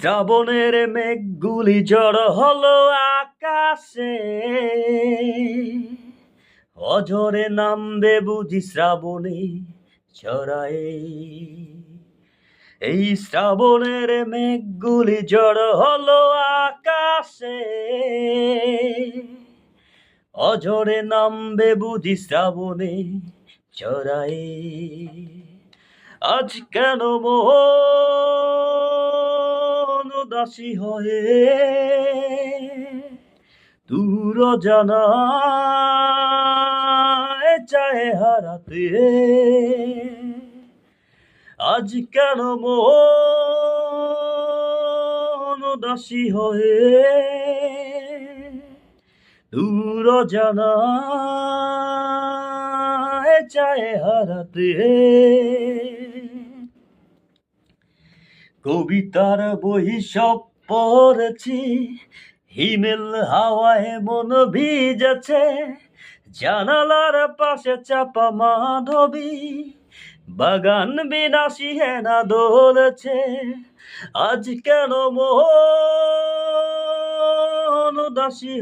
শ্রাবণের মেঘগুলি জড় হলো আকাশে, অঝরে নামবে বুঝি শ্রাবণে ছড়ায়ে। এই শ্রাবণের মেঘগুলি জড় হলো আকাশে, অঝরে নামবে বুঝি শ্রাবণে ছড়ায়ে। আজ কেন মন উদাসী হয়ে দূর জানায় চায় হারাতে? আজ কেন মন উদাসী হয়ে দূর জানায় চায় হারাতে? কবিতার বই সব পড়েছি, হিমেল হাওয়ায় মন ভিজেছে, জানালার পাশে চাপা মাধবী বাগান বিনাশী হেনা দোলেছে। আজ কেন মন উদাসী